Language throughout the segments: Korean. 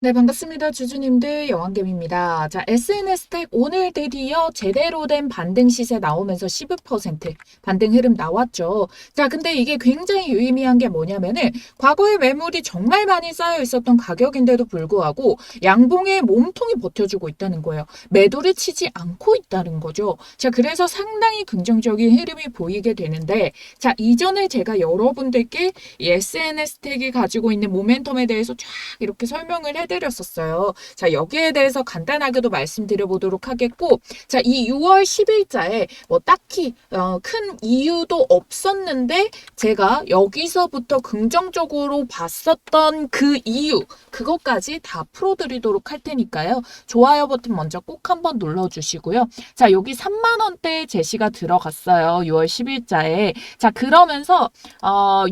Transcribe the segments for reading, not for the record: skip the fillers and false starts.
네, 반갑습니다. 주주님들 여왕gem입니다. 자, SNS 텍 오늘 드디어 제대로 된 반등 시세 나오면서 12% 반등 흐름 나왔죠. 자, 근데 이게 굉장히 유의미한 게 뭐냐면은 과거에 매물이 정말 많이 쌓여 있었던 가격인데도 불구하고 양봉의 몸통이 버텨주고 있다는 거예요. 매도를 치지 않고 있다는 거죠. 자, 그래서 상당히 긍정적인 흐름이 보이게 되는데, 자, 이전에 제가 여러분들께 이 SNS 텍이 가지고 있는 모멘텀에 대해서 쫙 이렇게 설명을 해드렸었어요. 자, 여기에 대해서 간단하게도 말씀드려보도록 하겠고, 자, 이 6월 10일자에 뭐 딱히 큰 이유도 없었는데 제가 여기서부터 긍정적으로 봤었던 그 이유, 그것까지 다 풀어드리도록 할 테니까요. 좋아요 버튼 먼저 꼭 한번 눌러주시고요. 자, 여기 3만 원대 제시가 들어갔어요. 6월 10일자에. 자, 그러면서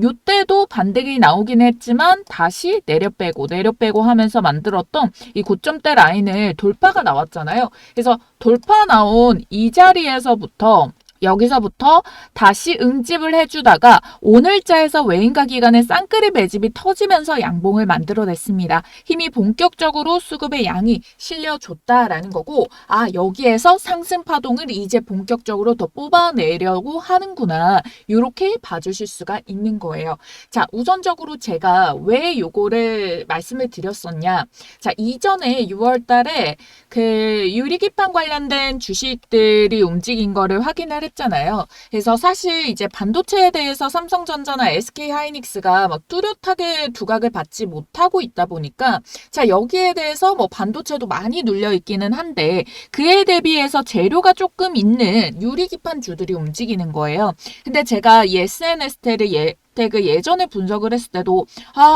요때도 반등이 나오긴 했지만 다시 내려 빼고 하면서 만들었던 이 고점대 라인을 돌파가 나왔잖아요. 그래서 돌파 나온 이 자리에서부터 여기서부터 다시 응집을 해주다가 오늘자에서 외인가 기간의 쌍끌이 매집이 터지면서 양봉을 만들어냈습니다. 힘이 본격적으로 수급의 양이 실려줬다라는 거고, 아, 여기에서 상승 파동을 이제 본격적으로 더 뽑아내려고 하는구나, 이렇게 봐주실 수가 있는 거예요. 자, 우선적으로 제가 왜 요거를 말씀을 드렸었냐. 자, 이전에 6월 달에 그 유리기판 관련된 주식들이 움직인 거를 확인을 했잖아요. 그래서 사실 이제 반도체에 대해서 삼성전자나 SK하이닉스가 막 뚜렷하게 두각을 받지 못하고 있다 보니까, 자, 여기에 대해서 뭐 반도체도 많이 눌려 있기는 한데 그에 대비해서 재료가 조금 있는 유리기판 주들이 움직이는 거예요. 근데 제가 이 SNS텔을 예전에 분석을 했을 때도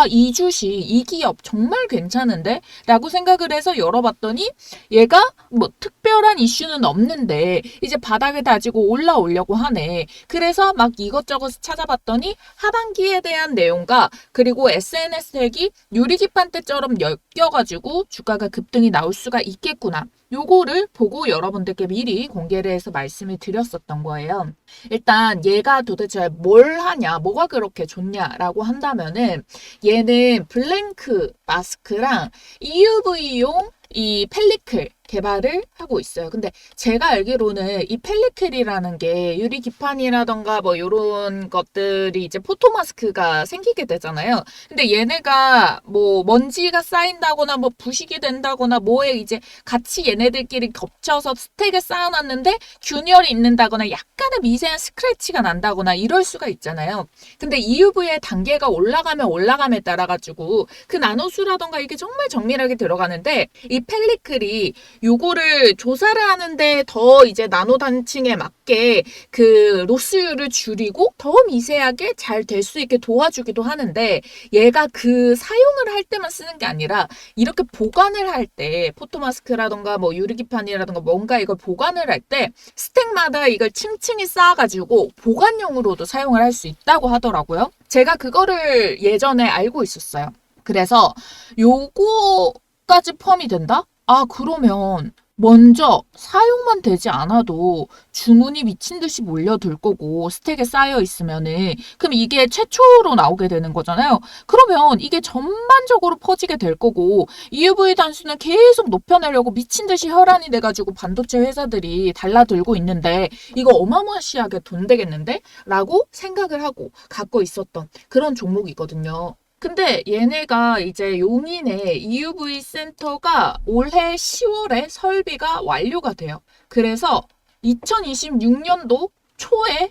이 주식, 이 기업 정말 괜찮은데? 라고 생각을 해서 열어봤더니 얘가 뭐 특별한 이슈는 없는데 이제 바닥을 다지고 올라오려고 하네. 그래서 막 이것저것 찾아봤더니 하반기에 대한 내용과 그리고 SNS 핵이 유리기판 때처럼 엮여가지고 주가가 급등이 나올 수가 있겠구나. 요거를 보고 여러분들께 미리 공개를 해서 말씀을 드렸었던 거예요. 일단 얘가 도대체 뭘 하냐, 뭐가 그렇게 좋냐라고 한다면은 얘는 블랭크 마스크랑 EUV용 이 펠리클 개발을 하고 있어요. 근데 제가 알기로는 이 펠리클이라는 게 유리기판이라던가 뭐 이런 것들이 이제 포토마스크가 생기게 되잖아요. 근데 얘네가 뭐 먼지가 쌓인다거나 뭐 부식이 된다거나 뭐에 이제 같이 얘네들끼리 겹쳐서 스택을 쌓아놨는데 균열이 있는다거나 약간의 미세한 스크래치가 난다거나 이럴 수가 있잖아요. 근데 EUV의 단계가 올라가면 올라감에 따라 가지고 그 나노수라던가 이게 정말 정밀하게 들어가는데 이 펠리클이 요거를 조사를 하는데 더 이제 나노 단층에 맞게 그 로스율을 줄이고 더 미세하게 잘 될 수 있게 도와주기도 하는데, 얘가 그 사용을 할 때만 쓰는 게 아니라 이렇게 보관을 할 때 포토마스크라던가 뭐 유리기판이라던가 뭔가 이걸 보관을 할 때 스택마다 이걸 층층이 쌓아가지고 보관용으로도 사용을 할 수 있다고 하더라고요. 제가 그거를 예전에 알고 있었어요. 그래서 요거까지 포함이 된다? 그러면 먼저 사용만 되지 않아도 주문이 미친 듯이 몰려들 거고 스택에 쌓여 있으면은, 그럼 이게 최초로 나오게 되는 거잖아요. 그러면 이게 전반적으로 퍼지게 될 거고 EUV 단수는 계속 높여내려고 미친 듯이 혈안이 돼가지고 반도체 회사들이 달라들고 있는데 이거 어마무시하게 돈 되겠는데? 라고 생각을 하고 갖고 있었던 그런 종목이거든요. 근데 얘네가 이제 용인에 EUV 센터가 올해 10월에 설비가 완료가 돼요. 그래서 2026년도 초에,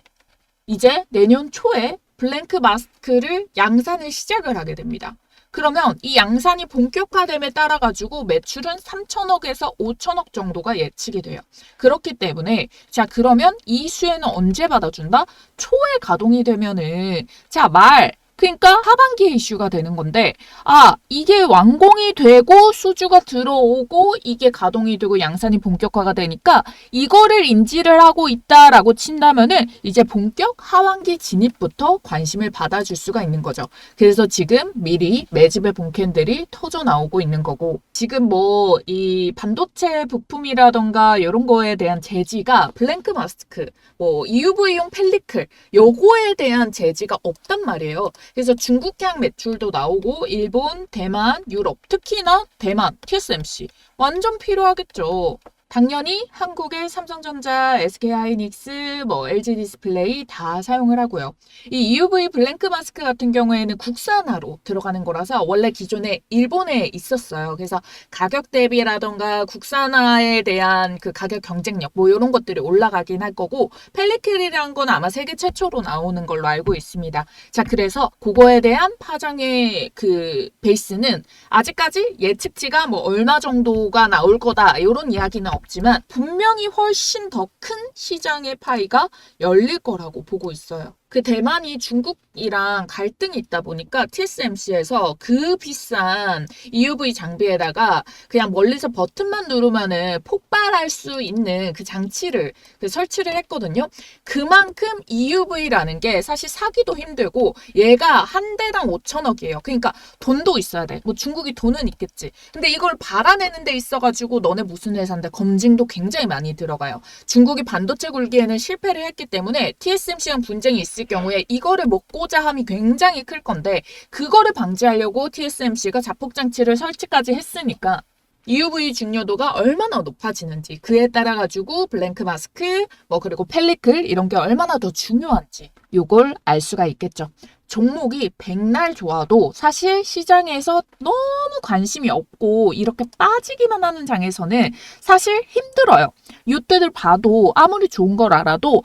이제 내년 초에 블랭크 마스크를 양산을 시작을 하게 됩니다. 그러면 이 양산이 본격화됨에 따라 가지고 매출은 3천억에서 5천억 정도가 예측이 돼요. 그렇기 때문에 자, 그러면 이 수혜는 언제 받아준다? 초에 가동이 되면은 그러니까 하반기에 이슈가 되는 건데, 이게 완공이 되고 수주가 들어오고 이게 가동이 되고 양산이 본격화가 되니까 이거를 인지를 하고 있다라고 친다면은 이제 본격 하반기 진입부터 관심을 받아줄 수가 있는 거죠. 그래서 지금 미리 매집의 본캔들이 터져 나오고 있는 거고, 지금 뭐 이 반도체 부품이라던가 이런 거에 대한 제지가 블랭크 마스크, 뭐 EUV용 펠리클 요거에 대한 제지가 없단 말이에요. 그래서 중국향 매출도 나오고 일본, 대만, 유럽, 특히나 대만, TSMC 완전 필요하겠죠. 당연히 한국의 삼성전자, SK하이닉스, LG 디스플레이 다 사용을 하고요. 이 EUV 블랭크 마스크 같은 경우에는 국산화로 들어가는 거라서 원래 기존에 일본에 있었어요. 그래서 가격 대비라던가 국산화에 대한 그 가격 경쟁력 이런 것들이 올라가긴 할 거고 펠리클이라는 건 아마 세계 최초로 나오는 걸로 알고 있습니다. 자, 그래서 그거에 대한 파장의 그 베이스는 아직까지 예측치가 얼마 정도가 나올 거다 이런 이야기는 없지만 분명히 훨씬 더 큰 시장의 파이가 열릴 거라고 보고 있어요. 그 대만이 중국이랑 갈등이 있다 보니까 TSMC에서 그 비싼 EUV 장비에다가 그냥 멀리서 버튼만 누르면은 폭발할 수 있는 그 장치를 설치를 했거든요. 그만큼 EUV라는 게 사실 사기도 힘들고 얘가 한 대당 5천억이에요. 그러니까 돈도 있어야 돼. 중국이 돈은 있겠지. 근데 이걸 발아내는 데 있어가지고 너네 무슨 회사인데 검증도 굉장히 많이 들어가요. 중국이 반도체 굴기에는 실패를 했기 때문에 TSMC랑 분쟁이 있을 경우에 이거를 먹고자 함이 굉장히 클 건데 그거를 방지하려고 TSMC가 자폭장치를 설치까지 했으니까 EUV 중요도가 얼마나 높아지는지 그에 따라 가지고 블랭크 마스크 그리고 펠리클 이런 게 얼마나 더 중요한지 요걸 알 수가 있겠죠. 종목이 백날 좋아도 사실 시장에서 너무 관심이 없고 이렇게 빠지기만 하는 장에서는 사실 힘들어요. 이때들 봐도 아무리 좋은 걸 알아도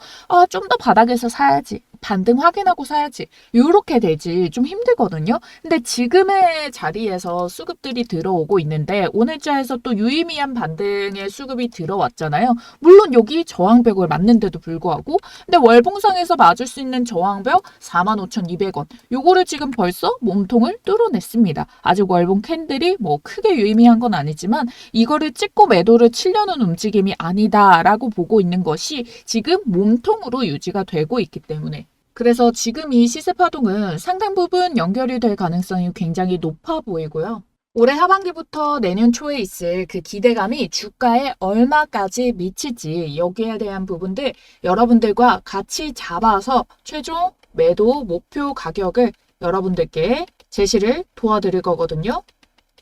좀 더 바닥에서 사야지. 반등 확인하고 사야지. 이렇게 되지 좀 힘들거든요. 근데 지금의 자리에서 수급들이 들어오고 있는데 오늘자에서 또 유의미한 반등의 수급이 들어왔잖아요. 물론 여기 저항벽을 맞는데도 불구하고 근데 월봉상에서 맞을 수 있는 저항벽 45,200원. 요거를 지금 벌써 몸통을 뚫어냈습니다. 아직 월봉 캔들이 크게 유의미한 건 아니지만 이거를 찍고 매도를 치려는 움직임이 아니다라고 보고 있는 것이 지금 몸통으로 유지가 되고 있기 때문에 그래서 지금 이 시세 파동은 상당 부분 연결이 될 가능성이 굉장히 높아 보이고요. 올해 하반기부터 내년 초에 있을 그 기대감이 주가에 얼마까지 미칠지 여기에 대한 부분들 여러분들과 같이 잡아서 최종 매도 목표 가격을 여러분들께 제시를 도와드릴 거거든요.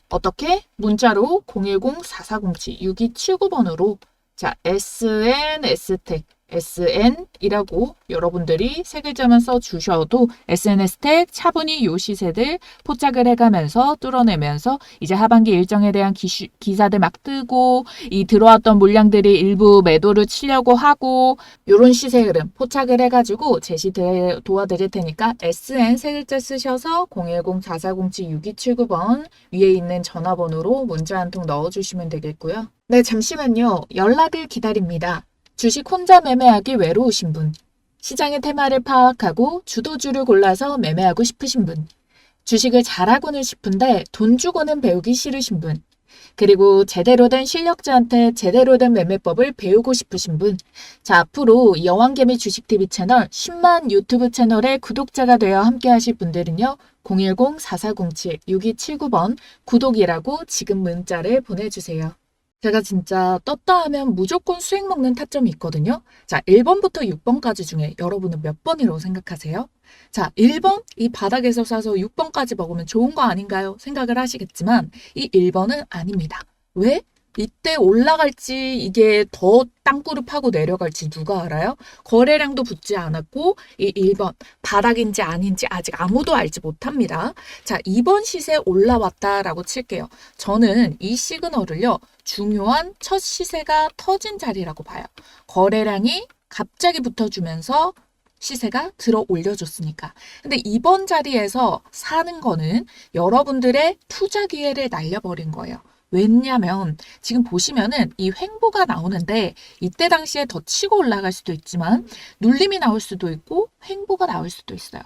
어떻게? 문자로 010-4407-6279번으로 자, SNS텍 SN이라고 여러분들이 세 글자만 써주셔도 SNS텍 차분히 요 시세들 포착을 해가면서 뚫어내면서 이제 하반기 일정에 대한 기사들 막 뜨고 이 들어왔던 물량들이 일부 매도를 치려고 하고 요런 시세 흐름 포착을 해가지고 제시 도와드릴 테니까 SN 세 글자 쓰셔서 010-4407-6279번 위에 있는 전화번호로 문자 한 통 넣어주시면 되겠고요. 네, 잠시만요. 연락을 기다립니다. 주식 혼자 매매하기 외로우신 분, 시장의 테마를 파악하고 주도주를 골라서 매매하고 싶으신 분, 주식을 잘하고는 싶은데 돈 주고는 배우기 싫으신 분, 그리고 제대로 된 실력자한테 제대로 된 매매법을 배우고 싶으신 분. 자, 앞으로 여왕개미 주식TV 채널 10만 유튜브 채널의 구독자가 되어 함께 하실 분들은요. 010-4407-6279번 구독이라고 지금 문자를 보내주세요. 제가 진짜 떴다 하면 무조건 수익 먹는 타점이 있거든요. 자, 1번부터 6번까지 중에 여러분은 몇 번이라고 생각하세요? 자, 1번 이 바닥에서 사서 6번까지 먹으면 좋은 거 아닌가요? 생각을 하시겠지만 이 1번은 아닙니다. 왜? 이때 올라갈지 이게 더 땅굴을 파고 내려갈지 누가 알아요? 거래량도 붙지 않았고 이 1번 바닥인지 아닌지 아직 아무도 알지 못합니다. 자, 2번 시세 올라왔다라고 칠게요. 저는 이 시그널을요. 중요한 첫 시세가 터진 자리라고 봐요. 거래량이 갑자기 붙어주면서 시세가 들어 올려줬으니까. 근데 이번 자리에서 사는 거는 여러분들의 투자 기회를 날려버린 거예요. 왜냐면 지금 보시면은 이 횡보가 나오는데 이때 당시에 더 치고 올라갈 수도 있지만 눌림이 나올 수도 있고 횡보가 나올 수도 있어요.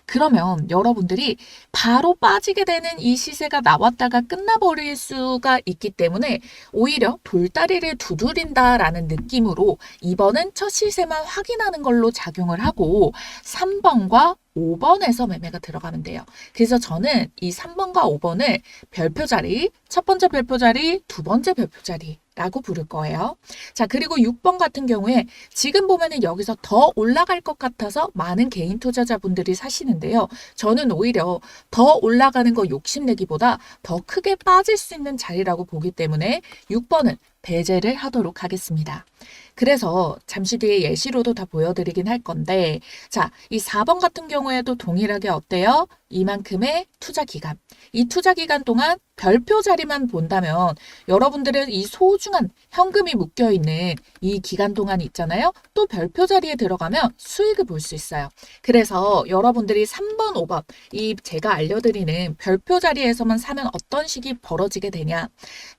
그러면 여러분들이 바로 빠지게 되는 이 시세가 나왔다가 끝나버릴 수가 있기 때문에 오히려 돌다리를 두드린다라는 느낌으로 2번은 첫 시세만 확인하는 걸로 작용을 하고 3번과 5번에서 매매가 들어가면 돼요. 그래서 저는 이 3번과 5번을 별표 자리, 첫 번째 별표 자리, 두 번째 별표 자리라고 부를 거예요. 자, 그리고 6번 같은 경우에 지금 보면은 여기서 더 올라갈 것 같아서 많은 개인 투자자분들이 사시는데요. 저는 오히려 더 올라가는 거 욕심내기보다 더 크게 빠질 수 있는 자리라고 보기 때문에 6번은 배제를 하도록 하겠습니다. 그래서 잠시 뒤에 예시로도 다 보여드리긴 할 건데, 자, 이 4번 같은 경우에도 동일하게 어때요? 이만큼의 투자 기간. 이 투자 기간 동안 별표 자리만 본다면 여러분들은 이 소중한 현금이 묶여 있는 이 기간 동안 있잖아요. 또 별표 자리에 들어가면 수익을 볼 수 있어요. 그래서 여러분들이 3번, 5번 이 제가 알려드리는 별표 자리에서만 사면 어떤 식이 벌어지게 되냐.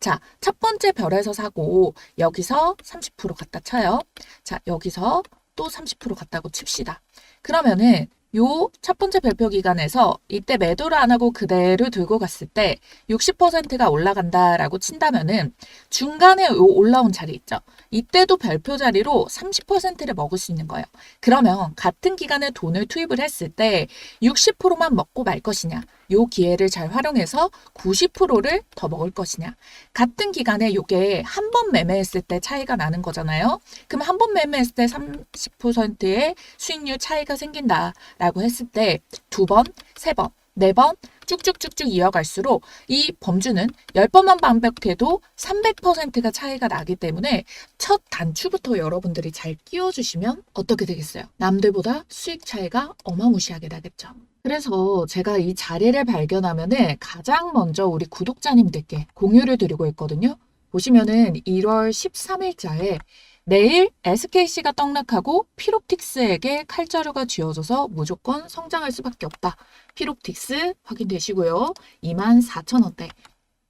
자, 첫 번째 별에서 사고 여기서 30% 갖다 쳐요. 자, 여기서 또 30% 갔다고 칩시다. 그러면은 요 첫 번째 별표 기간에서 이때 매도를 안 하고 그대로 들고 갔을 때 60%가 올라간다라고 친다면은 중간에 요 올라온 자리 있죠. 이때도 별표 자리로 30%를 먹을 수 있는 거예요. 그러면 같은 기간에 돈을 투입을 했을 때 60%만 먹고 말 것이냐. 요 기회를 잘 활용해서 90%를 더 먹을 것이냐. 같은 기간에 요게 한 번 매매했을 때 차이가 나는 거잖아요. 그럼 한 번 매매했을 때 30%의 수익률 차이가 생긴다라고 했을 때 두 번, 세 번, 네 번 쭉쭉쭉쭉 이어갈수록 이 범주는 10번만 반복해도 300%가 차이가 나기 때문에 첫 단추부터 여러분들이 잘 끼워주시면 어떻게 되겠어요? 남들보다 수익 차이가 어마무시하게 나겠죠. 그래서 제가 이 자리를 발견하면은 가장 먼저 우리 구독자님들께 공유를 드리고 있거든요. 보시면은 1월 13일자에 내일 SKC가 떡락하고 피롭틱스에게 칼자루가 쥐어져서 무조건 성장할 수밖에 없다. 피롭틱스 확인되시고요. 24,000원대.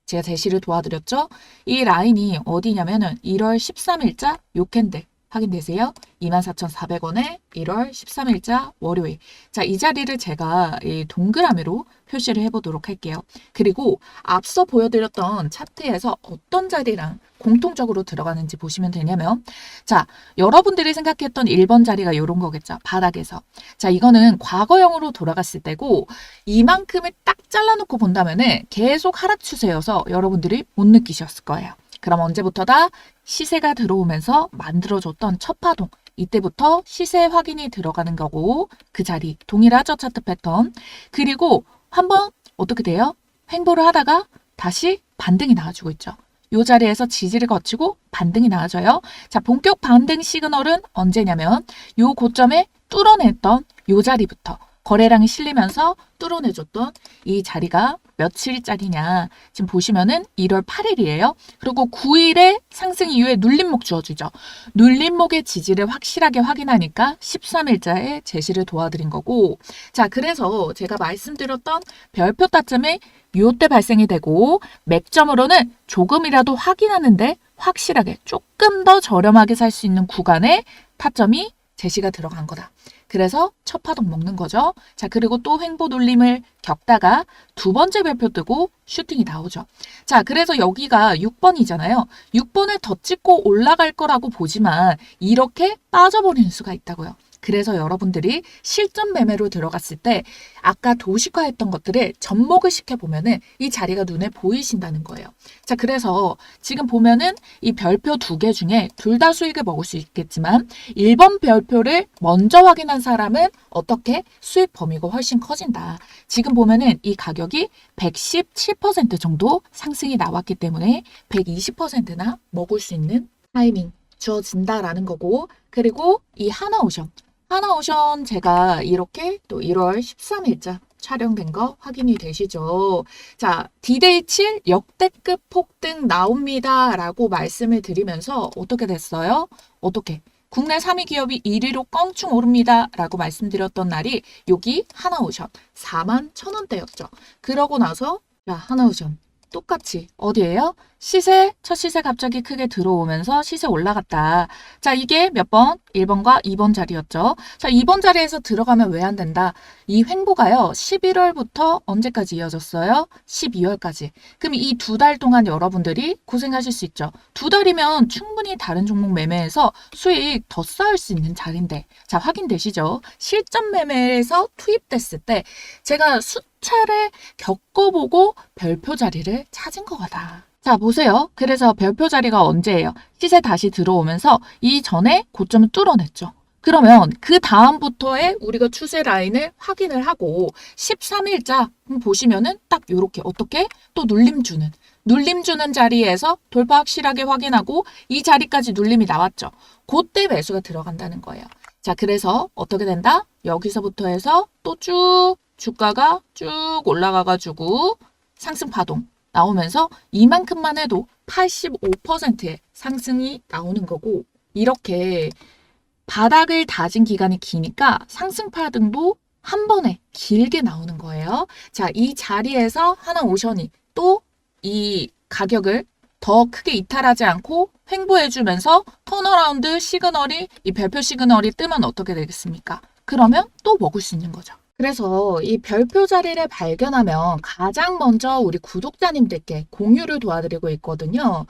제가 제시를 도와드렸죠. 이 라인이 어디냐면은 1월 13일자 요 캔들 확인되세요? 24,400원에 1월 13일자 월요일. 자, 이 자리를 제가 이 동그라미로 표시를 해보도록 할게요. 그리고 앞서 보여드렸던 차트에서 어떤 자리랑 공통적으로 들어가는지 보시면 되냐면, 자, 여러분들이 생각했던 1번 자리가 이런 거겠죠. 바닥에서. 자, 이거는 과거형으로 돌아갔을 때고 이만큼을 딱 잘라놓고 본다면은 계속 하락 추세여서 여러분들이 못 느끼셨을 거예요. 그럼 언제부터다? 시세가 들어오면서 만들어줬던 첫 파동. 이때부터 시세 확인이 들어가는 거고 그 자리 동일하죠 차트 패턴. 그리고 한번 어떻게 돼요? 횡보를 하다가 다시 반등이 나와주고 있죠. 이 자리에서 지지를 거치고 반등이 나와줘요. 자, 본격 반등 시그널은 언제냐면 이 고점에 뚫어냈던 이 자리부터 거래량이 실리면서 뚫어내줬던 이 자리가 며칠짜리냐. 지금 보시면은 1월 8일이에요. 그리고 9일에 상승 이후에 눌림목 주어주죠. 눌림목의 지지를 확실하게 확인하니까 13일자에 제시를 도와드린 거고. 자, 그래서 제가 말씀드렸던 별표 타점이 요때 발생이 되고 맥점으로는 조금이라도 확인하는데 확실하게 조금 더 저렴하게 살 수 있는 구간에 타점이 제시가 들어간 거다. 그래서 첫 파동 먹는 거죠. 자, 그리고 또 횡보 눌림을 겪다가 두 번째 별표 뜨고 슈팅이 나오죠. 자, 그래서 여기가 6번이잖아요. 6번을 더 찍고 올라갈 거라고 보지만 이렇게 빠져버리는 수가 있다고요. 그래서 여러분들이 실전 매매로 들어갔을 때 아까 도식화했던 것들을 접목을 시켜보면은 이 자리가 눈에 보이신다는 거예요. 자, 그래서 지금 보면은 이 별표 두 개 중에 둘 다 수익을 먹을 수 있겠지만 1번 별표를 먼저 확인한 사람은 어떻게 수익 범위가 훨씬 커진다. 지금 보면은 이 가격이 117% 정도 상승이 나왔기 때문에 120%나 먹을 수 있는 타이밍 주어진다라는 거고, 그리고 이 하나오션 제가 이렇게 또 1월 13일자 촬영된 거 확인이 되시죠? 자, D-Day 7 역대급 폭등 나옵니다 라고 말씀을 드리면서 어떻게 됐어요? 어떻게? 국내 3위 기업이 1위로 껑충 오릅니다 라고 말씀드렸던 날이 여기 하나오션 41,000원대였죠. 그러고 나서 자, 하나오션 똑같이 어디예요? 첫 시세 갑자기 크게 들어오면서 시세 올라갔다. 자, 이게 몇 번? 1번과 2번 자리였죠. 자, 2번 자리에서 들어가면 왜 안 된다? 이 횡보가요, 11월부터 언제까지 이어졌어요? 12월까지. 그럼 이 2달 동안 여러분들이 고생하실 수 있죠. 2달이면 충분히 다른 종목 매매해서 수익 더 쌓을 수 있는 자리인데. 자, 확인되시죠? 실전 매매에서 투입됐을 때 제가 수차례 겪어보고 별표 자리를 찾은 거다. 자, 보세요. 그래서 별표 자리가 언제예요? 시세 다시 들어오면서 이전에 고점을 뚫어냈죠. 그러면 그 다음부터의 우리가 추세 라인을 확인을 하고 13일자 보시면은 딱 요렇게 어떻게 또 눌림 주는 자리에서 돌파 확실하게 확인하고 이 자리까지 눌림이 나왔죠. 그때 매수가 들어간다는 거예요. 자, 그래서 어떻게 된다? 여기서부터 해서 또 쭉 주가가 쭉 올라가가지고 상승 파동 나오면서 이만큼만 해도 85%의 상승이 나오는 거고, 이렇게 바닥을 다진 기간이 기니까 상승 파동도 한 번에 길게 나오는 거예요. 자, 이 자리에서 하나 오션이 또 이 가격을 더 크게 이탈하지 않고 횡보해주면서 턴어라운드 시그널이, 이 별표 시그널이 뜨면 어떻게 되겠습니까? 그러면 또 먹을 수 있는 거죠. 그래서 이 별표 자리를 발견하면 가장 먼저 우리 구독자님들께 공유를 도와드리고 있거든요.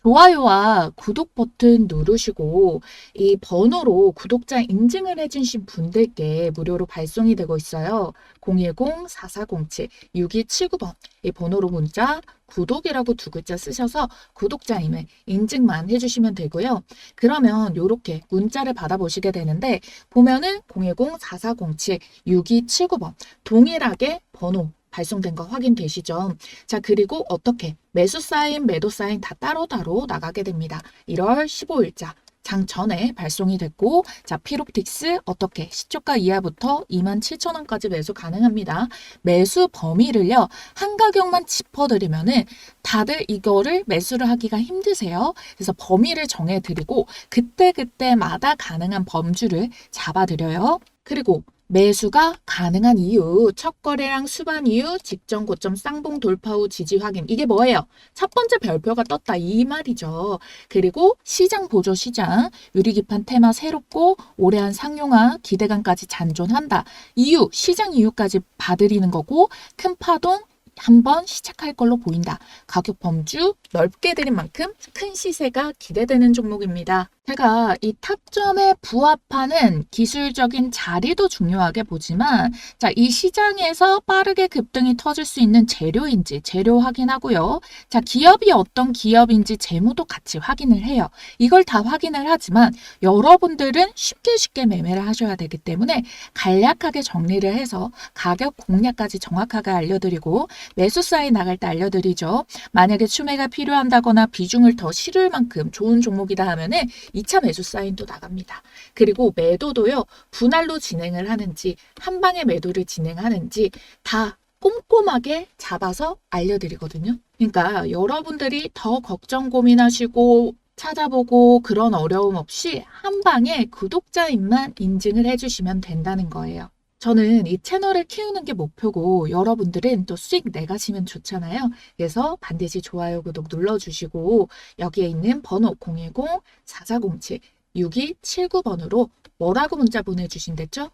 좋아요와 구독 버튼 누르시고 이 번호로 구독자 인증을 해주신 분들께 무료로 발송이 되고 있어요. 010-4407-6279번 이 번호로 문자 구독이라고 두 글자 쓰셔서 구독자임을 인증만 해주시면 되고요. 그러면 이렇게 문자를 받아보시게 되는데 보면은 010-4407-6279번 동일하게 번호 발송된 거 확인되시죠? 자, 그리고 어떻게 매수 사인, 매도 사인 다 따로따로 나가게 됩니다. 1월 15일자 장 전에 발송이 됐고, 자, 피롭틱스 어떻게 시초가 이하부터 27,000원까지 매수 가능합니다. 매수 범위를요, 한 가격만 짚어드리면은 다들 이거를 매수를 하기가 힘드세요. 그래서 범위를 정해드리고 그때그때마다 가능한 범주를 잡아드려요. 그리고 매수가 가능한 이유, 첫 거래량 수반 이후, 직전 고점 쌍봉 돌파 후 지지 확인. 이게 뭐예요? 첫 번째 별표가 떴다 이 말이죠. 그리고 시장 보조 시장, 유리기판 테마 새롭고 올해한 상용화 기대감까지 잔존한다. 이유, 시장 이유까지 봐드리는 거고 큰 파동 한번 시작할 걸로 보인다. 가격 범주 넓게 드린 만큼 큰 시세가 기대되는 종목입니다. 제가 이 타점에 부합하는 기술적인 자리도 중요하게 보지만, 자, 이 시장에서 빠르게 급등이 터질 수 있는 재료인지 재료 확인하고요. 자, 기업이 어떤 기업인지 재무도 같이 확인을 해요. 이걸 다 확인을 하지만 여러분들은 쉽게 매매를 하셔야 되기 때문에 간략하게 정리를 해서 가격 공략까지 정확하게 알려드리고 매수 사인 나갈 때 알려드리죠. 만약에 추매가 필요한다거나 비중을 더 실을 만큼 좋은 종목이다 하면은 2차 매수 사인도 나갑니다. 그리고 매도도요, 분할로 진행을 하는지 한 방에 매도를 진행하는지 다 꼼꼼하게 잡아서 알려드리거든요. 그러니까 여러분들이 더 걱정 고민하시고 찾아보고 그런 어려움 없이 한 방에 구독자님만 인증을 해주시면 된다는 거예요. 저는 이 채널을 키우는 게 목표고 여러분들은 또 수익 내가시면 좋잖아요. 그래서 반드시 좋아요, 구독 눌러주시고 여기에 있는 번호 010-4407-6279번으로 뭐라고 문자 보내주신댔죠?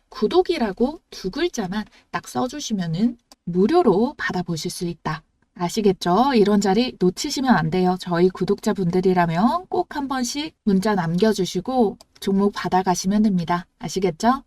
구독이라고 두 글자만 딱 써주시면은 무료로 받아보실 수 있다. 아시겠죠? 이런 자리 놓치시면 안 돼요. 저희 구독자분들이라면 꼭 한 번씩 문자 남겨주시고 종목 받아가시면 됩니다. 아시겠죠?